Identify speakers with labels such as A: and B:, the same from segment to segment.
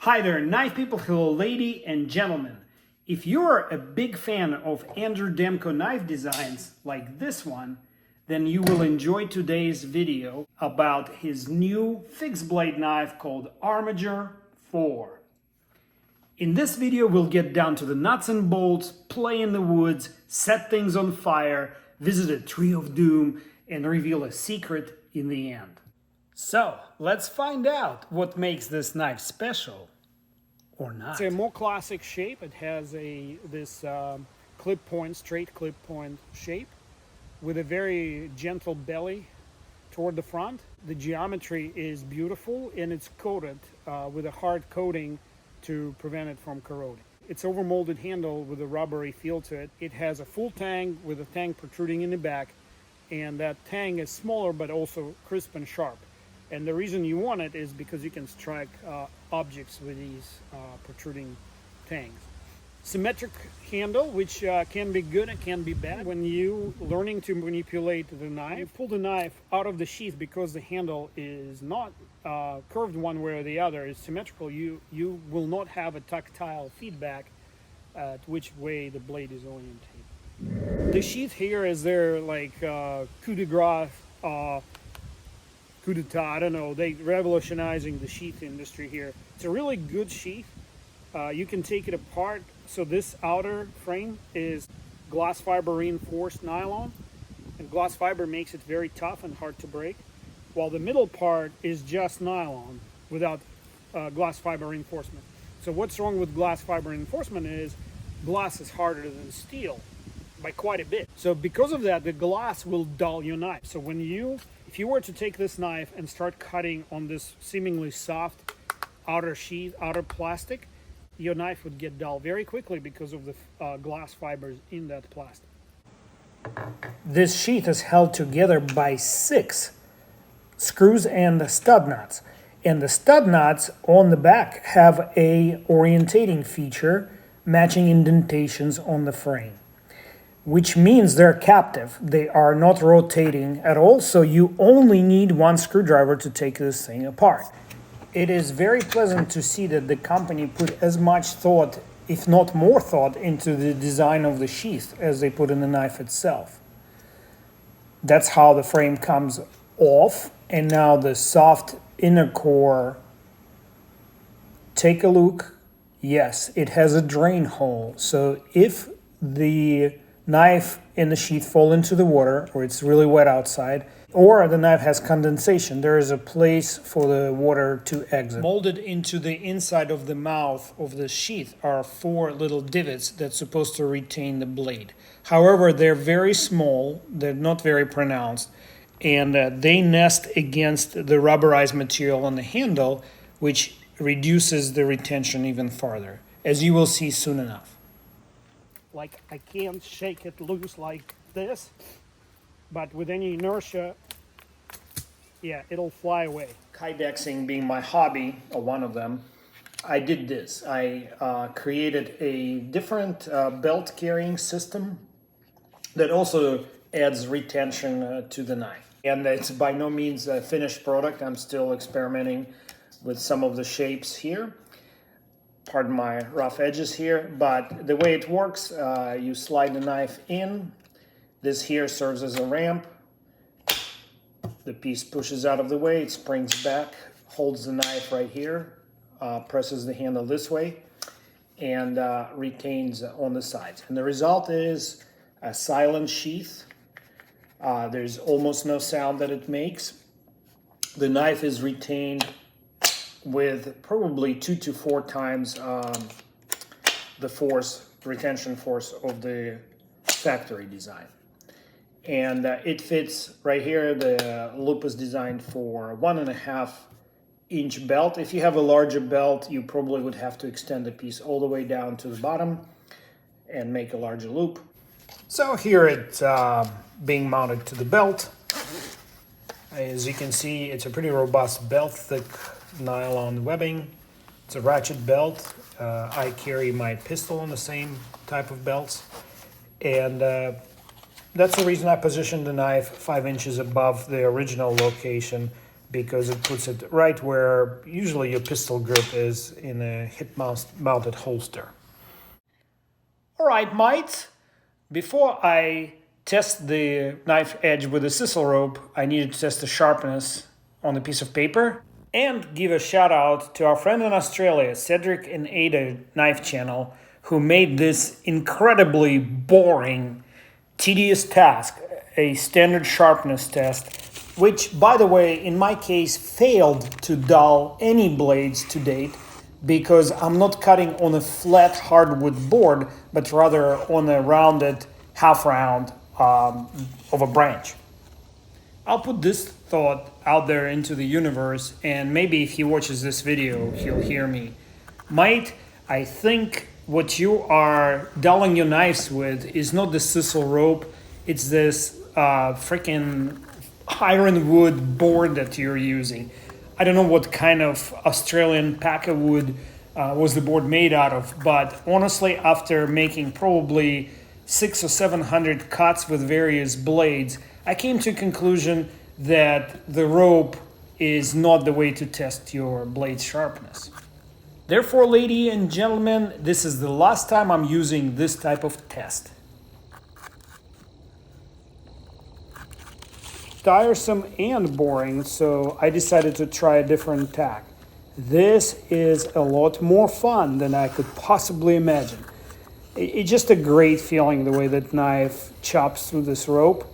A: Hi there, knife people, hello lady and gentlemen. If you're a big fan of Andrew Demko knife designs like this one, then you will enjoy today's video about his new fixed blade knife called Armiger 4. In this video we'll get down to the nuts and bolts, play in the woods, set things on fire, visit a tree of doom, and reveal a secret in the end. So, let's find out what makes this knife special, or not. It's a more classic shape. It has this clip point, straight clip point shape with a very gentle belly toward the front. The geometry is beautiful and it's coated with a hard coating to prevent it from corroding. It's overmolded handle with a rubbery feel to it. It has a full tang with a tang protruding in the back, and that tang is smaller but also crisp and sharp. And the reason you want it is because you can strike objects with these protruding tangs. Symmetric handle, which can be good and can be bad. When you learning to manipulate the knife, you pull the knife out of the sheath because the handle is not curved one way or the other. It's symmetrical. You will not have a tactile feedback at which way the blade is oriented. The sheath here is their like coup de grace, coup d'etat, I don't know, they revolutionizing the sheath industry here. It's a really good sheath. You can take it apart. So this outer frame is glass fiber reinforced nylon, and glass fiber makes it very tough and hard to break, while the middle part is just nylon without glass fiber reinforcement. So what's wrong with glass fiber reinforcement is glass is harder than steel by quite a bit. So because of that, the glass will dull your knife. So if you were to take this knife and start cutting on this seemingly soft outer sheath, outer plastic, your knife would get dull very quickly because of the glass fibers in that plastic. This sheath is held together by 6 screws and stud nuts. And the stud nuts on the back have a orientating feature matching indentations on the frame, which means they're captive. They are not rotating at all, so you only need one screwdriver to take this thing apart. It is very pleasant to see that the company put as much thought, if not more thought, into the design of the sheath as they put in the knife itself. That's how the frame comes off, and now the soft inner core. Take a look. Yes, it has a drain hole, so if the knife in the sheath fall into the water, or it's really wet outside, or the knife has condensation, there is a place for the water to exit. Molded into the inside of the mouth of the sheath are 4 little divots that's supposed to retain the blade. However, they're very small, they're not very pronounced, and they nest against the rubberized material on the handle, which reduces the retention even farther, as you will see soon enough. Like, I can't shake it loose like this, but with any inertia, yeah, it'll fly away. Kydexing being my hobby, or one of them, I did this. I created a different belt carrying system that also adds retention to the knife. And it's by no means a finished product. I'm still experimenting with some of the shapes here. Pardon my rough edges here, but the way it works, you slide the knife in. This here serves as a ramp. The piece pushes out of the way, it springs back, holds the knife right here, presses the handle this way, and retains on the sides. And the result is a silent sheath. There's almost no sound that it makes. The knife is retained with probably 2 to 4 times the retention force of the factory design. And it fits right here. The loop is designed for 1.5 inch belt. If you have a larger belt, you probably would have to extend the piece all the way down to the bottom and make a larger loop. So here it's being mounted to the belt. As you can see, it's a pretty robust belt, thick nylon webbing. It's a ratchet belt. I carry my pistol on the same type of belts, and that's the reason I positioned the knife 5 inches above the original location because it puts it right where usually your pistol grip is in a hip-mounted holster. All right, mates, before I test the knife edge with a sisal rope, I needed to test the sharpness on a piece of paper and give a shout out to our friend in Australia, Cedric and Ada Knife Channel, who made this incredibly boring, tedious task, a standard sharpness test, which, by the way, in my case, failed to dull any blades to date because I'm not cutting on a flat hardwood board, but rather on a rounded half round of a branch. I'll put this thought out there into the universe, and maybe if he watches this video, he'll hear me. Mate, I think what you are dulling your knives with is not the sisal rope, it's this freaking ironwood board that you're using. I don't know what kind of Australian packer wood was the board made out of, but honestly, after making probably 600 or 700 cuts with various blades, I came to a conclusion that the rope is not the way to test your blade sharpness. Therefore, ladies and gentlemen, this is the last time I'm using this type of test. Tiresome and boring, so I decided to try a different tack. This is a lot more fun than I could possibly imagine. It's just a great feeling the way that knife chops through this rope.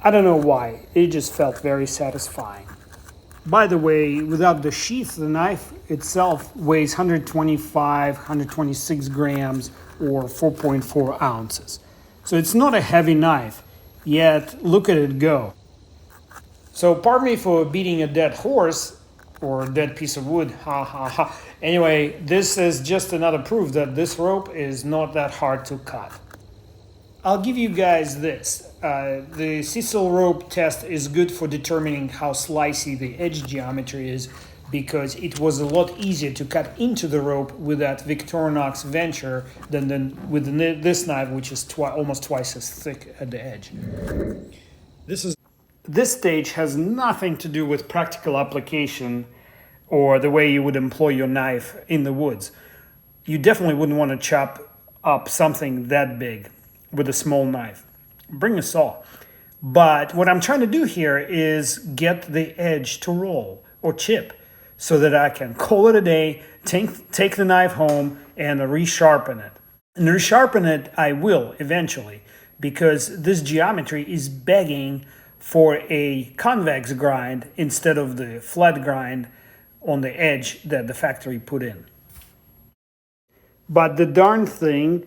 A: I don't know why, it just felt very satisfying. By the way, without the sheath, the knife itself weighs 125, 126 grams or 4.4 ounces. So it's not a heavy knife, yet look at it go. So pardon me for beating a dead horse or a dead piece of wood, ha ha ha. Anyway, this is just another proof that this rope is not that hard to cut. I'll give you guys this. The sisal rope test is good for determining how slicey the edge geometry is because it was a lot easier to cut into the rope with that Victorinox Venture than with this knife, which is almost twice as thick at the edge. This stage has nothing to do with practical application or the way you would employ your knife in the woods. You definitely wouldn't want to chop up something that big with a small knife. Bring a saw. But what I'm trying to do here is get the edge to roll or chip so that I can call it a day, take the knife home and resharpen it. And resharpen it I will eventually because this geometry is begging for a convex grind instead of the flat grind on the edge that the factory put in. But the darn thing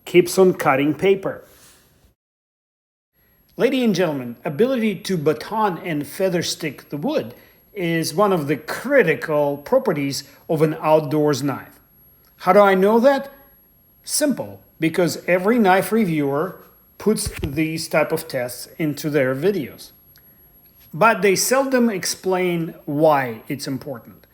A: keeps on cutting paper. Ladies and gentlemen, ability to baton and feather stick the wood is one of the critical properties of an outdoors knife. How do I know that? Simple, because every knife reviewer puts these type of tests into their videos. But they seldom explain why it's important.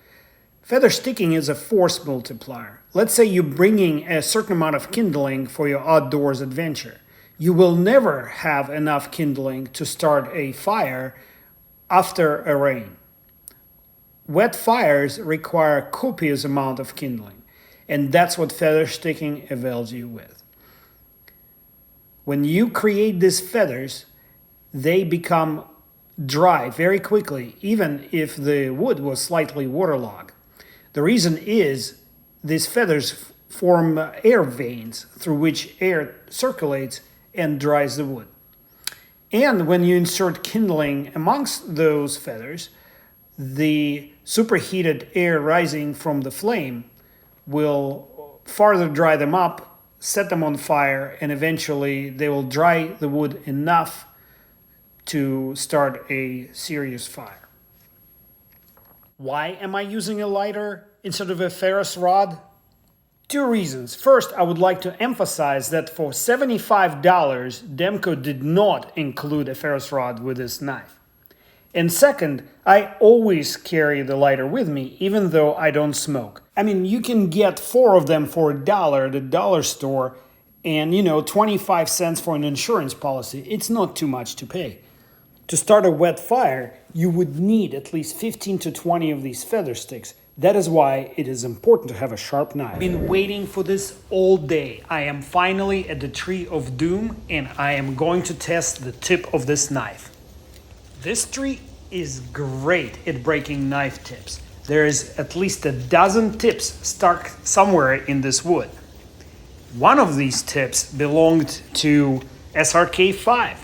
A: Feather sticking is a force multiplier. Let's say you're bringing a certain amount of kindling for your outdoors adventure. You will never have enough kindling to start a fire after a rain. Wet fires require a copious amount of kindling, and that's what feather sticking avails you with. When you create these feathers, they become dry very quickly, even if the wood was slightly waterlogged. The reason is these feathers form air veins through which air circulates and dries the wood. And when you insert kindling amongst those feathers, the superheated air rising from the flame will farther dry them up, set them on fire, and eventually they will dry the wood enough to start a serious fire. Why am I using a lighter instead of a ferrous rod? Two reasons. First, I would like to emphasize that for $75, Demko did not include a ferrous rod with this knife. And second, I always carry the lighter with me, even though I don't smoke. I mean, you can get 4 of them for $1 at the dollar store and, 25 cents for an insurance policy. It's not too much to pay. To start a wet fire, you would need at least 15 to 20 of these feather sticks. That is why it is important to have a sharp knife. I've been waiting for this all day. I am finally at the Tree of Doom and I am going to test the tip of this knife. This tree is great at breaking knife tips. There is at least a dozen tips stuck somewhere in this wood. One of these tips belonged to SRK5,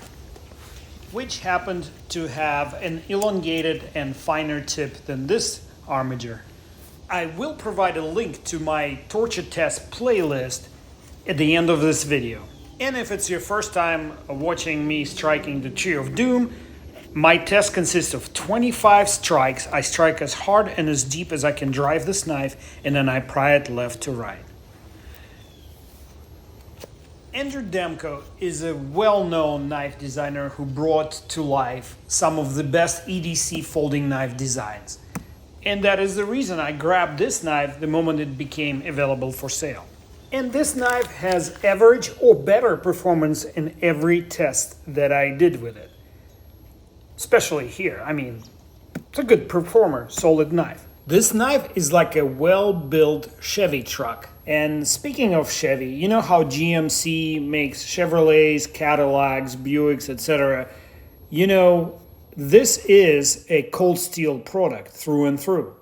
A: which happened to have an elongated and finer tip than this Armiger. I will provide a link to my torture test playlist at the end of this video. And if it's your first time watching me striking the Tree of Doom, my test consists of 25 strikes. I strike as hard and as deep as I can drive this knife, and then I pry it left to right. Andrew Demko is a well-known knife designer who brought to life some of the best EDC folding knife designs. And that is the reason I grabbed this knife the moment it became available for sale. And this knife has average or better performance in every test that I did with it. Especially here, I mean, it's a good performer, solid knife. This knife is like a well-built Chevy truck. And speaking of Chevy, you know how GMC makes Chevrolets, Cadillacs, Buicks, etc. You know, this is a cold steel product through and through.